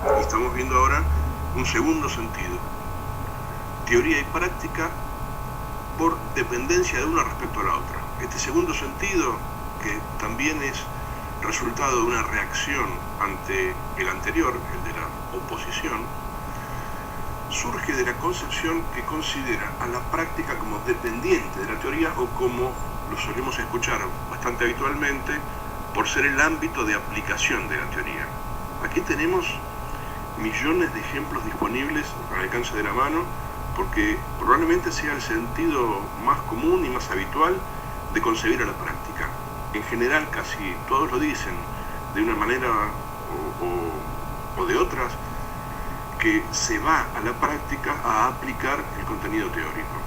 Y estamos viendo ahora un segundo sentido. Teoría y práctica por dependencia de una respecto a la otra. Este segundo sentido, que también es resultado de una reacción ante el anterior, el de la oposición, surge de la concepción que considera a la práctica como dependiente de la teoría, o como lo solemos escuchar bastante habitualmente, por ser el ámbito de aplicación de la teoría. Aquí tenemos millones de ejemplos disponibles al alcance de la mano, porque probablemente sea el sentido más común y más habitual de concebir a la práctica. En general, casi todos lo dicen de una manera o de otras, que se va a la práctica a aplicar el contenido teórico.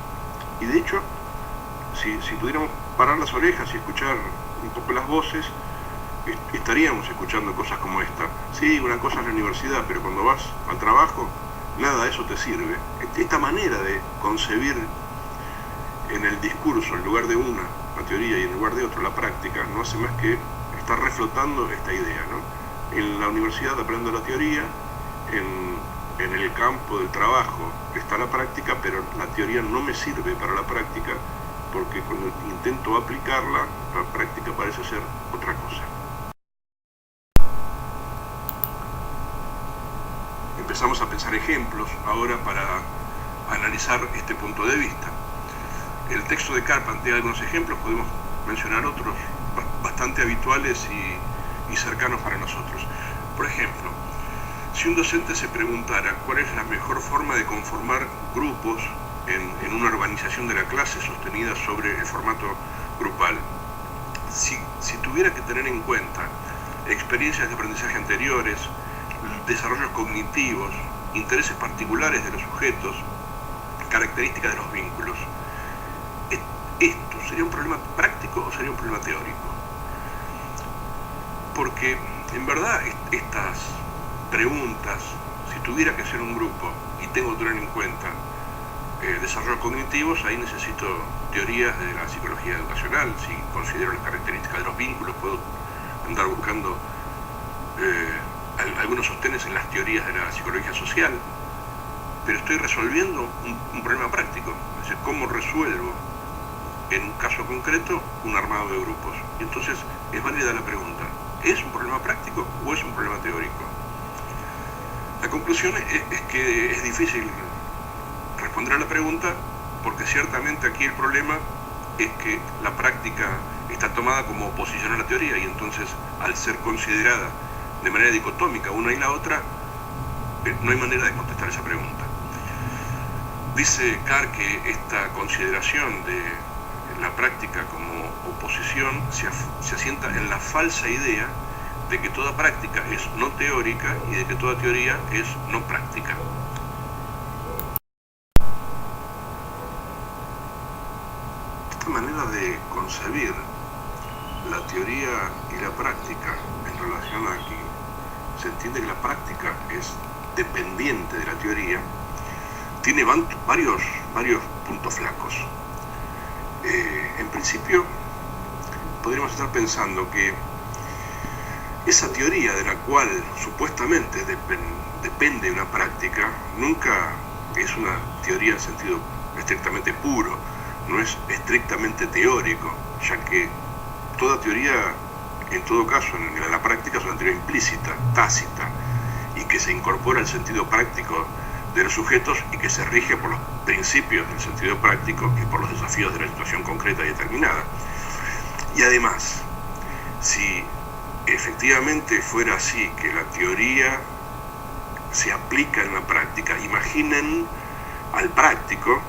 Y de hecho, si pudiéramos parar las orejas y escuchar un poco las voces, estaríamos escuchando cosas como esta. Sí, una cosa es la universidad, pero cuando vas al trabajo, nada de eso te sirve. Esta manera de concebir en el discurso, en lugar de una, la teoría, y en lugar de otra, la práctica, no hace más que estar reflotando esta idea, ¿no? En la universidad aprendo la teoría, en el campo del trabajo está la práctica, pero la teoría no me sirve para la práctica, porque cuando intento aplicarla, la práctica parece ser otra cosa. Empezamos a pensar ejemplos ahora para analizar este punto de vista. El texto de Carr plantea algunos ejemplos, podemos mencionar otros bastante habituales y cercanos para nosotros. Por ejemplo, si un docente se preguntara cuál es la mejor forma de conformar grupos en una organización de la clase sostenida sobre el formato grupal, si tuviera que tener en cuenta experiencias de aprendizaje anteriores, desarrollos cognitivos, intereses particulares de los sujetos, características de los vínculos, ¿esto sería un problema práctico o sería un problema teórico? Porque en verdad estas preguntas, si tuviera que hacer un grupo y tengo que tener en cuenta desarrollos cognitivos, ahí necesito teorías de la psicología educacional. Si considero las características de los vínculos, puedo andar buscando algunos sostenes en las teorías de la psicología social, pero estoy resolviendo un problema práctico, es decir, cómo resuelvo en un caso concreto un armado de grupos. Y entonces es válida la pregunta, ¿es un problema práctico o es un problema teórico? La conclusión es que es difícil responder a la pregunta, porque ciertamente aquí el problema es que la práctica está tomada como oposición a la teoría, y entonces, al ser considerada de manera dicotómica una y la otra, no hay manera de contestar esa pregunta. Dice Carr que esta consideración de la práctica como oposición se asienta en la falsa idea de que toda práctica es no teórica y de que toda teoría es no práctica. Esta manera de concebir la teoría y la práctica en relación a que se entiende que la práctica es dependiente de la teoría, tiene varios puntos flacos. En principio, podríamos estar pensando que esa teoría de la cual supuestamente depende una práctica nunca es una teoría en sentido estrictamente puro, no es estrictamente teórico, ya que toda teoría, en todo caso, en la práctica es una teoría implícita, tácita, y que se incorpora al sentido práctico de los sujetos y que se rige por los principios del sentido práctico y por los desafíos de la situación concreta y determinada. Y además, si efectivamente fuera así, que la teoría se aplica en la práctica, imaginen al práctico,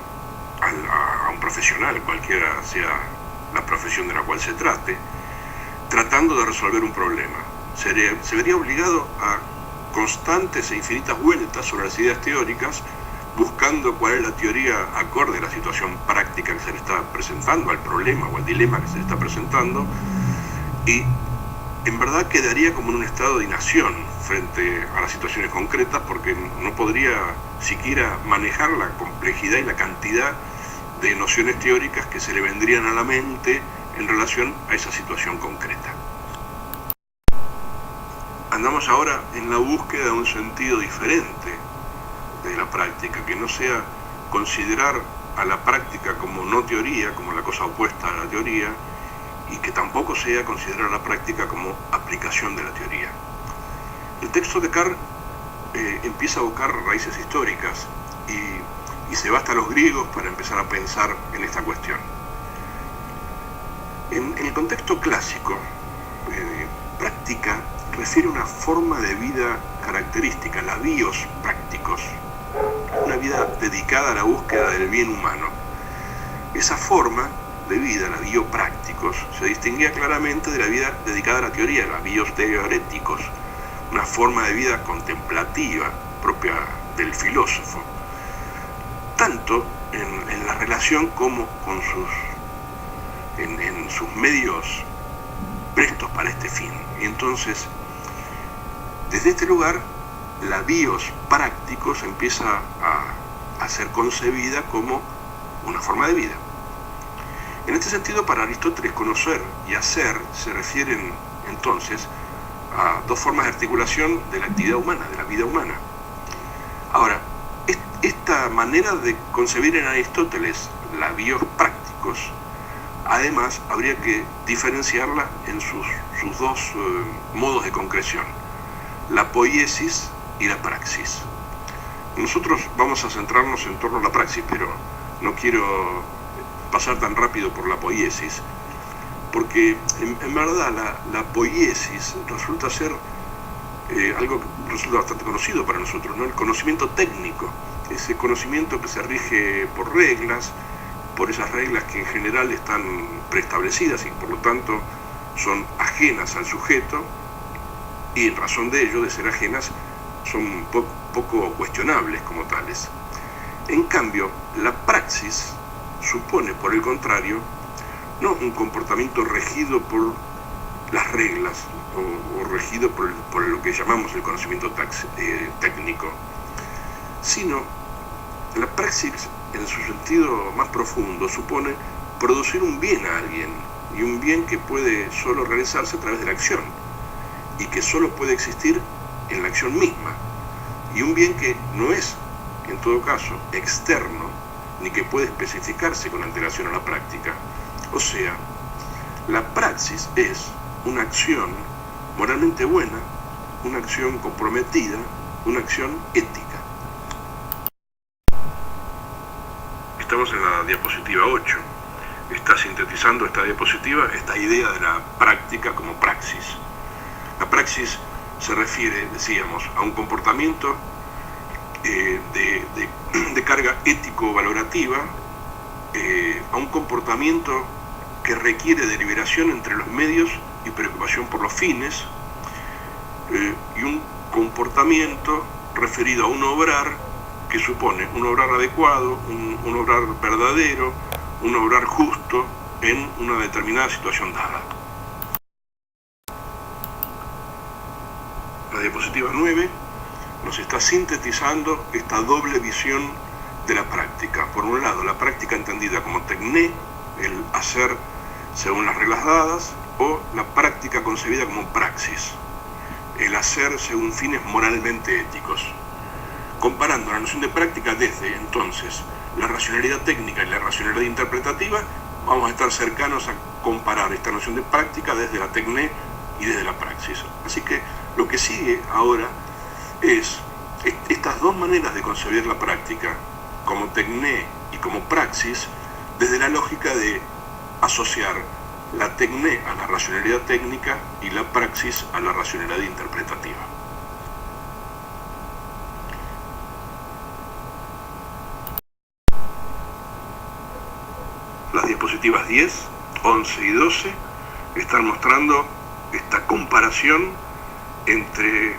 a un profesional, cualquiera sea la profesión de la cual se trate, tratando de resolver un problema. Se vería obligado a constantes e infinitas vueltas sobre las ideas teóricas, buscando cuál es la teoría acorde a la situación práctica que se le está presentando, al problema o al dilema que se le está presentando, y en verdad quedaría como en un estado de inacción frente a las situaciones concretas, porque no podría siquiera manejar la complejidad y la cantidad de nociones teóricas que se le vendrían a la mente en relación a esa situación concreta. andamos ahora en la búsqueda de un sentido diferente de la práctica, que no sea considerar a la práctica como no teoría, como la cosa opuesta a la teoría, y que tampoco sea considerar a la práctica como aplicación de la teoría. El texto de Carr empieza a evocar raíces históricas y se va hasta los griegos para empezar a pensar en esta cuestión. En el contexto clásico, práctica refiere a una forma de vida característica, la bios prácticos, una vida dedicada a la búsqueda del bien humano. Esa forma de vida, la bioprácticos, se distinguía claramente de la vida dedicada a la teoría, la bios teoréticos, una forma de vida contemplativa propia del filósofo, tanto en la relación como con en sus medios prestos para este fin. Y entonces, desde este lugar, la bios prácticos empieza a ser concebida como una forma de vida. En este sentido, para Aristóteles, conocer y hacer se refieren entonces a dos formas de articulación de la actividad humana, de la vida humana. Ahora, esta manera de concebir en Aristóteles la bios prácticos, además habría que diferenciarla en sus dos modos de concreción, la poiesis y la praxis. Nosotros vamos a centrarnos en torno a la praxis, pero no quiero pasar tan rápido por la poiesis, porque en verdad la poiesis resulta ser algo que resulta bastante conocido para nosotros, ¿no? El conocimiento técnico, ese conocimiento que se rige por reglas, por esas reglas que en general están preestablecidas y por lo tanto son ajenas al sujeto, y en razón de ello, de ser ajenas, son poco cuestionables como tales. En cambio, la praxis supone, por el contrario, no un comportamiento regido por las reglas o regido por lo que llamamos el conocimiento técnico, sino la praxis, en su sentido más profundo, supone producir un bien a alguien, y un bien que puede solo realizarse a través de la acción, y que solo puede existir en la acción misma, y un bien que no es, en todo caso, externo, ni que puede especificarse con antelación a la práctica. O sea, la praxis es una acción moralmente buena, una acción comprometida, una acción ética. Estamos en la diapositiva 8. Está sintetizando esta diapositiva esta idea de la práctica como praxis. La praxis se refiere, decíamos, a un comportamiento de carga ético-valorativa, a un comportamiento que requiere deliberación entre los medios y preocupación por los fines, y un comportamiento referido a un obrar que supone un obrar adecuado, un obrar verdadero, un obrar justo en una determinada situación dada. La diapositiva 9 nos está sintetizando esta doble visión de la práctica. Por un lado, la práctica entendida como tecné, el hacer según las reglas dadas, o la práctica concebida como praxis, el hacer según fines moralmente éticos. Comparando la noción de práctica desde, entonces, la racionalidad técnica y la racionalidad interpretativa, vamos a estar cercanos a comparar esta noción de práctica desde la tecné y desde la praxis. Así que lo que sigue ahora es estas dos maneras de concebir la práctica, como tecné y como praxis, desde la lógica de asociar la tecné a la racionalidad técnica y la praxis a la racionalidad interpretativa. Las diapositivas 10, 11 y 12 están mostrando esta comparación entre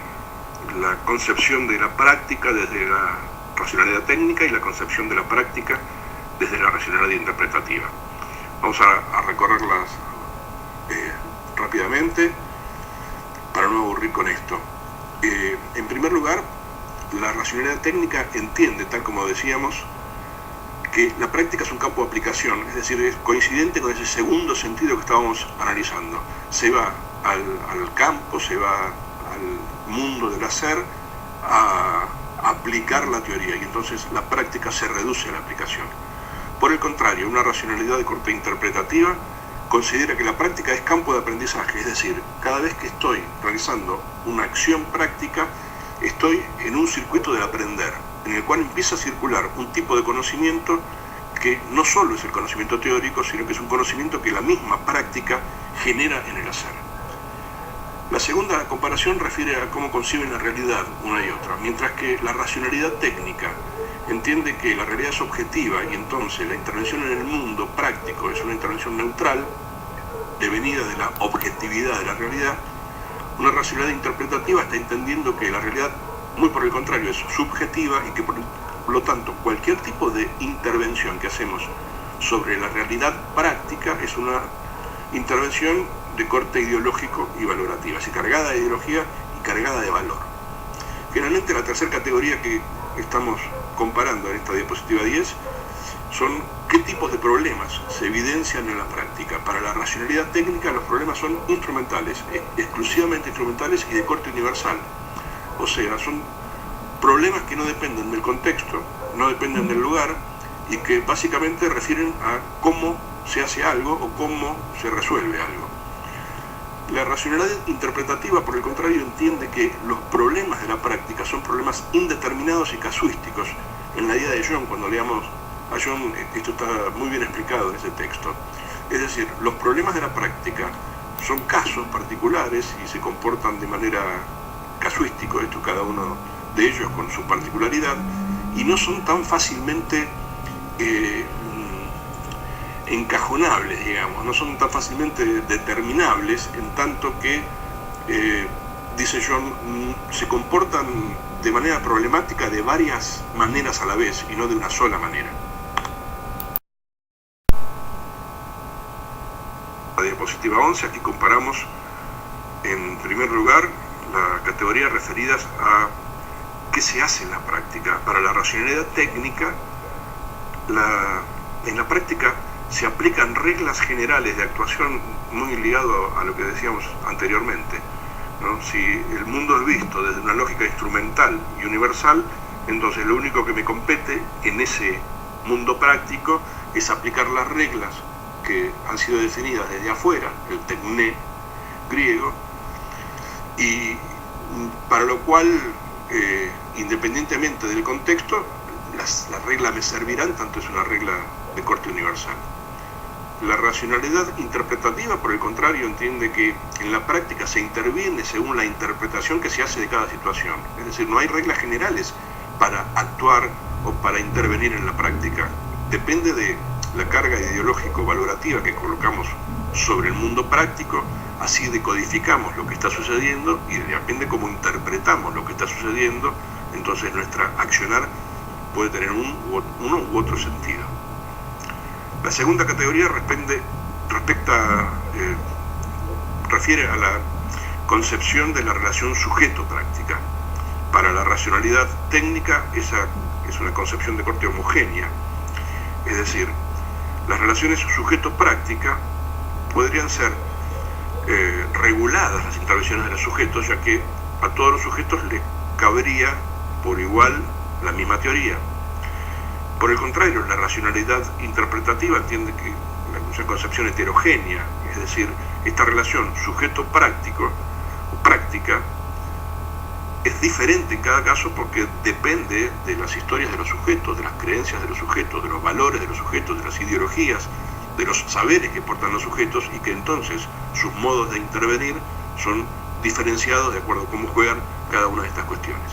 la concepción de la práctica desde la racionalidad técnica y la concepción de la práctica desde la racionalidad interpretativa. Vamos a recorrerlas rápidamente para no aburrir con esto. En primer lugar, la racionalidad técnica entiende, tal como decíamos, que la práctica es un campo de aplicación, es decir, es coincidente con ese segundo sentido que estábamos analizando. Se va al campo, se va mundo del hacer a aplicar la teoría, y entonces la práctica se reduce a la aplicación. Por el contrario, una racionalidad de corte interpretativa considera que la práctica es campo de aprendizaje, es decir, cada vez que estoy realizando una acción práctica, estoy en un circuito del aprender, en el cual empieza a circular un tipo de conocimiento que no solo es el conocimiento teórico, sino que es un conocimiento que la misma práctica genera en el hacer. La segunda comparación refiere a cómo conciben la realidad una y otra, mientras que la racionalidad técnica entiende que la realidad es objetiva y entonces la intervención en el mundo práctico es una intervención neutral, devenida de la objetividad de la realidad. Una racionalidad interpretativa está entendiendo que la realidad, muy por el contrario, es subjetiva y que por lo tanto cualquier tipo de intervención que hacemos sobre la realidad práctica es una intervención de corte ideológico y valorativa, así cargada de ideología y cargada de valor. Finalmente, la tercera categoría que estamos comparando en esta diapositiva 10 son qué tipos de problemas se evidencian en la práctica. Para la racionalidad técnica los problemas son instrumentales, exclusivamente instrumentales y de corte universal. O sea, son problemas que no dependen del contexto, no dependen del lugar y que básicamente refieren a cómo se hace algo o cómo se resuelve algo. La racionalidad interpretativa, por el contrario, entiende que los problemas de la práctica son problemas indeterminados y casuísticos. En la idea de John, cuando leamos a John, esto está muy bien explicado en ese texto. Es decir, los problemas de la práctica son casos particulares y se comportan de manera casuística, esto cada uno de ellos con su particularidad, y no son tan fácilmente encajonables, digamos, no son tan fácilmente determinables, en tanto que, dice John, se comportan de manera problemática de varias maneras a la vez y no de una sola manera. La diapositiva 11, aquí comparamos en primer lugar la categoría referidas a qué se hace en la práctica. Para la racionalidad técnica, en la práctica se aplican reglas generales de actuación, muy ligado a lo que decíamos anteriormente, ¿no? Si el mundo es visto desde una lógica instrumental y universal, entonces lo único que me compete en ese mundo práctico es aplicar las reglas que han sido definidas desde afuera, el tecné griego, y para lo cual, independientemente del contexto, las reglas me servirán, tanto es una regla de corte universal. La racionalidad interpretativa, por el contrario, entiende que en la práctica se interviene según la interpretación que se hace de cada situación. Es decir, no hay reglas generales para actuar o para intervenir en la práctica. Depende de la carga ideológico-valorativa que colocamos sobre el mundo práctico, así decodificamos lo que está sucediendo y depende cómo interpretamos lo que está sucediendo, entonces nuestra accionar puede tener uno u otro sentido. La segunda categoría refiere a la concepción de la relación sujeto-práctica. Para la racionalidad técnica, esa es una concepción de corte homogénea. Es decir, las relaciones sujeto-práctica podrían ser reguladas las intervenciones de los sujetos, ya que a todos los sujetos les cabría por igual la misma teoría. Por el contrario, la racionalidad interpretativa entiende que es una concepción heterogénea, es decir, esta relación sujeto-práctico o práctica es diferente en cada caso porque depende de las historias de los sujetos, de las creencias de los sujetos, de los valores de los sujetos, de las ideologías, de los saberes que portan los sujetos, y que entonces sus modos de intervenir son diferenciados de acuerdo a cómo juegan cada una de estas cuestiones.